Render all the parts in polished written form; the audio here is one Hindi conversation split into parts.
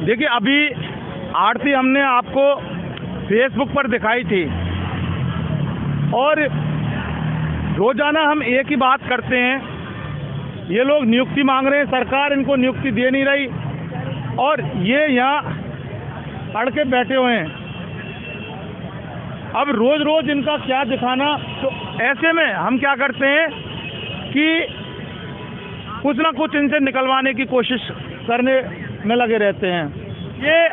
देखिए, अभी आरती हमने आपको फेसबुक पर दिखाई थी और रोजाना हम एक ही बात करते हैं। ये लोग नियुक्ति मांग रहे हैं, सरकार इनको नियुक्ति दे नहीं रही और ये यहाँ अड़ के बैठे हुए हैं। अब रोज रोज इनका क्या दिखाना, तो ऐसे में हम क्या करते हैं कि कुछ ना कुछ इनसे निकलवाने की कोशिश करने में लगे रहते हैं। ये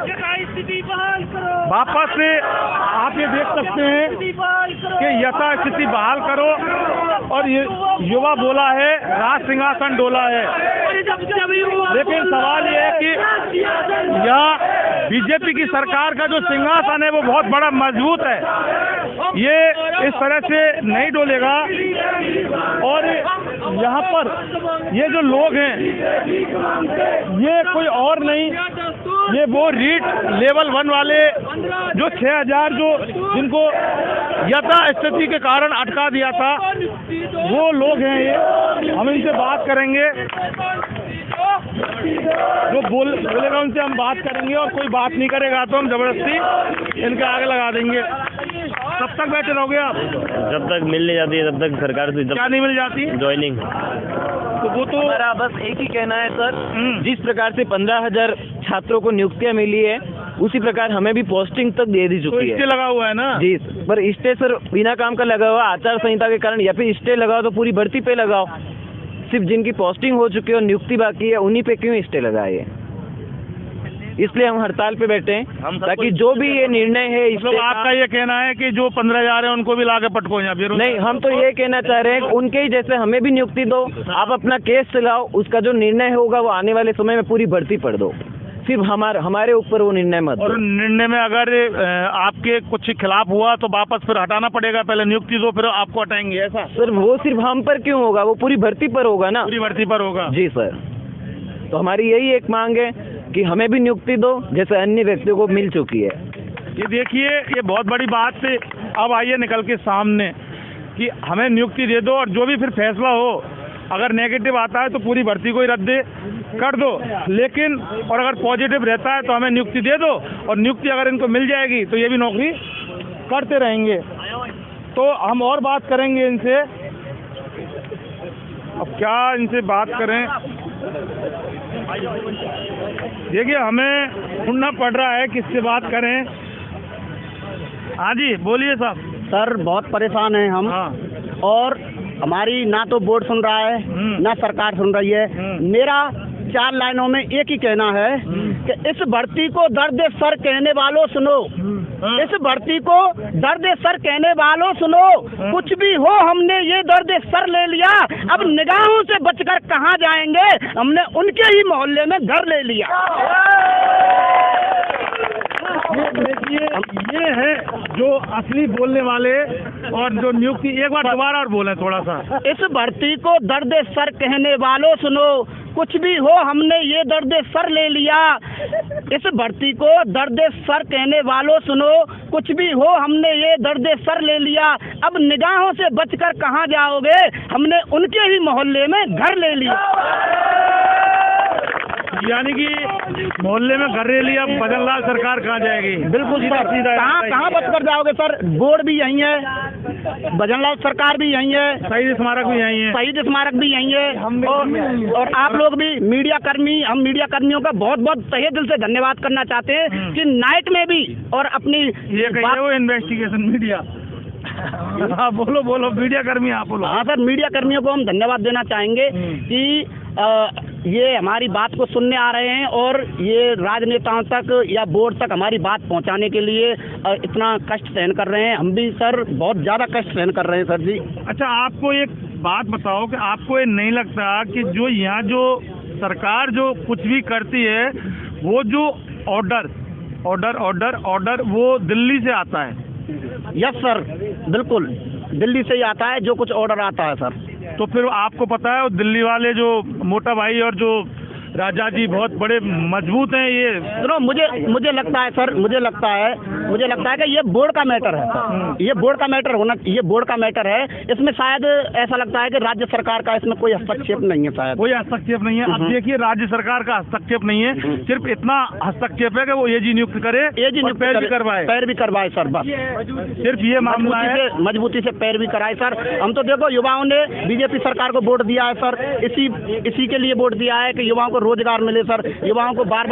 वापस से आप ये देख सकते हैं कि यथास्थिति बहाल करो, और ये युवा बोला है राज सिंहासन डोला है। लेकिन सवाल ये है कि यह बीजेपी की सरकार का जो सिंहासन है वो बहुत बड़ा मजबूत है, ये इस तरह से नहीं डोलेगा। और यहाँ पर ये जो लोग हैं ये कोई और नहीं, ये वो रीट लेवल 1 वाले जो 6000 जिनको यथास्थिति के कारण अटका दिया था, वो लोग हैं। ये हम इनसे बात करेंगे, जो बोलेगा उनसे हम बात करेंगे, और कोई बात नहीं करेगा तो हम जबरदस्ती इनके आगे लगा देंगे। कब तक बैठे रहोगे आप? जब तक मिल नहीं जाती है तब तक सरकार से। क्या नहीं मिल जाती? ज्वाइनिंग। तो वो तो हमारा बस एक ही कहना है सर, जिस प्रकार से 15,000 छात्रों को नियुक्तियां मिली है उसी प्रकार हमें भी पोस्टिंग तक दे दी चुकी है। स्टे लगा हुआ है ना जी, पर स्टे सर बिना काम का लगा हुआ आचार संहिता के कारण, या फिर स्टे लगाओ तो पूरी भर्ती पे लगाओ। सिर्फ जिनकी पोस्टिंग हो चुकी है और नियुक्ति बाकी है उन्हीं पे क्यों स्टे लगाए? इसलिए हम हड़ताल पे बैठे हैं ताकि जो भी ये निर्णय है, मतलब आपका ये कहना है कि जो 15,000 है उनको भी लाके पटको यहाँ? नहीं, हम तो ये कहना चाह रहे हैं कि उनके ही जैसे हमें भी नियुक्ति दो, आप अपना केस चलाओ, उसका जो निर्णय होगा वो आने वाले समय में पूरी भर्ती पढ़ दो, सिर्फ हमारे ऊपर वो निर्णय मत। और निर्णय में अगर आपके कुछ खिलाफ हुआ तो वापस फिर हटाना पड़ेगा, पहले नियुक्ति दो फिर आपको हटाएंगे, ऐसा? सर वो सिर्फ हम पर क्यों होगा, वो पूरी भर्ती पर होगा ना। पूरी भर्ती पर होगा। जी सर, तो हमारी यही एक मांग है कि हमें भी नियुक्ति दो जैसे अन्य व्यक्तियों को मिल चुकी है। ये देखिए, ये बहुत बड़ी बात से अब आइए निकल के सामने कि हमें नियुक्ति दे दो, और जो भी फिर फैसला हो, अगर नेगेटिव आता है तो पूरी भर्ती को ही रद्द कर दो, लेकिन और अगर पॉजिटिव रहता है तो हमें नियुक्ति दे दो, और नियुक्ति अगर इनको मिल जाएगी तो ये भी नौकरी करते रहेंगे। तो हम और बात करेंगे इनसे। अब क्या इनसे बात करें? देखिए, हमें ढूंढना पड़ रहा है किससे बात करें। हाँ जी, बोलिए साहब। सर बहुत परेशान हैं हम। हाँ। और हमारी ना तो बोर्ड सुन रहा है ना सरकार सुन रही है। मेरा 4 लाइनों में एक ही कहना है कि इस भर्ती को दर्द सर कहने वालों सुनो, इस भर्ती को दर्द सर कहने वालों सुनो, कुछ भी हो हमने ये दर्द सर ले लिया, अब निगाहों से बचकर कहाँ जाएंगे, हमने उनके ही मोहल्ले में घर ले लिया। ये है जो असली बोलने वाले, और जो नियुक्ति, एक बार दोबारा और बोले थोड़ा सा। इस भर्ती को दर्द सर कहने वालों सुनो, कुछ भी हो हमने ये दर्द सर ले लिया, इस भर्ती को दर्द सर कहने वालों सुनो, कुछ भी हो हमने ये दर्द सर ले लिया, अब निगाहों से बचकर कहाँ जाओगे, हमने उनके ही मोहल्ले में घर ले लिया। यानी कि मोहल्ले में घर ले लिया, भजनलाल सरकार कहाँ जाएगी? बिल्कुल सर, कहाँ बचकर जाओगे सर? बोर्ड भी यही है, भजनलाल सरकार भी यही है, शहीद स्मारक भी यही है, शहीद स्मारक भी यही है। और आप लोग भी मीडिया कर्मी, हम मीडिया कर्मियों का बहुत बहुत तहे दिल से धन्यवाद करना चाहते हैं कि नाइट में भी और अपनी ये कहिए वो इन्वेस्टिगेशन मीडिया। हाँ बोलो मीडिया कर्मी, आप बोलो। हाँ सर, मीडिया कर्मियों को हम धन्यवाद देना चाहेंगे कि ये हमारी बात को सुनने आ रहे हैं और ये राजनेताओं तक या बोर्ड तक हमारी बात पहुंचाने के लिए इतना कष्ट सहन कर रहे हैं। हम भी सर बहुत ज़्यादा कष्ट सहन कर रहे हैं सर जी। अच्छा, आपको एक बात बताओ कि आपको ये नहीं लगता कि जो यहाँ जो सरकार जो कुछ भी करती है, वो जो ऑर्डर वो दिल्ली से आता है? यस सर, बिल्कुल दिल्ली से ही आता है जो कुछ ऑर्डर आता है सर। तो फिर आपको पता है वो दिल्ली वाले जो मोटा भाई और जो राजा जी बहुत बड़े मजबूत हैं। ये सुनो, मुझे लगता है सर, मुझे लगता है मुझे लगता है कि ये बोर्ड का मैटर है सर, ये बोर्ड का मैटर होना, ये बोर्ड का मैटर है। इसमें शायद ऐसा लगता है कि राज्य सरकार का इसमें कोई हस्तक्षेप नहीं है शायद। कोई हस्तक्षेप नहीं है। अब देखिए राज्य सरकार का हस्तक्षेप नहीं है, सिर्फ इतना हस्तक्षेप है कि वो एजी नियुक्त करे, एजी नियुक्त पैर भी करवाए, पैर भी करवाए सर, बस सिर्फ ये मामला है। मजबूती से पैर भी कराए सर। हम तो देखो युवाओं ने बीजेपी सरकार को वोट दिया है सर, इसी के लिए वोट दिया है कि युवाओं को रोजगार मिले सर। युवाओं को बार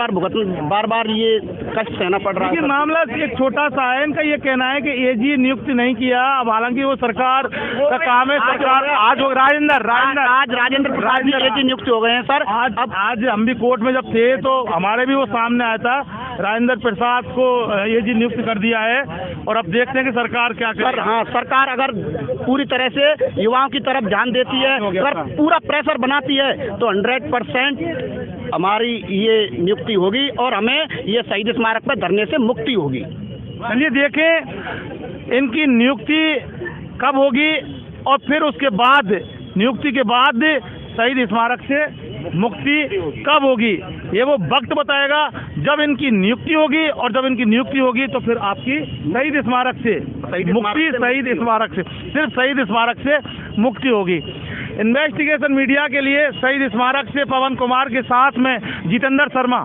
बार ये कष्ट सहना पड़ रहा है। मामला एक छोटा सा है, इनका ये कहना है कि एजी नियुक्त नहीं किया। अब हालांकि वो सरकार का काम है, सरकार आज राजेंद्र प्रसाद एजी नियुक्त हो गए हैं सर। आज हम भी कोर्ट में जब थे तो हमारे भी वो सामने आया था, राजेंद्र प्रसाद को एजी नियुक्त कर दिया है। और अब देखते हैं कि सरकार क्या करे। हाँ, सरकार अगर पूरी तरह से युवाओं की तरफ ध्यान देती है, अगर पूरा प्रेशर बनाती है तो 100% हमारी ये नियुक्ति होगी और हमें ये शहीद स्मारक पर धरने से मुक्ति होगी। चलिए देखें इनकी नियुक्ति कब होगी और फिर उसके बाद नियुक्ति के बाद शहीद स्मारक से मुक्ति कब होगी, ये वो वक्त बताएगा जब इनकी नियुक्ति होगी। और जब इनकी नियुक्ति होगी तो फिर आपकी शहीद स्मारक से मुक्ति, शहीद स्मारक से, सिर्फ शहीद स्मारक से मुक्ति होगी। इन्वेस्टिगेशन मीडिया के लिए शहीद स्मारक से पवन कुमार के साथ में जितेंद्र शर्मा।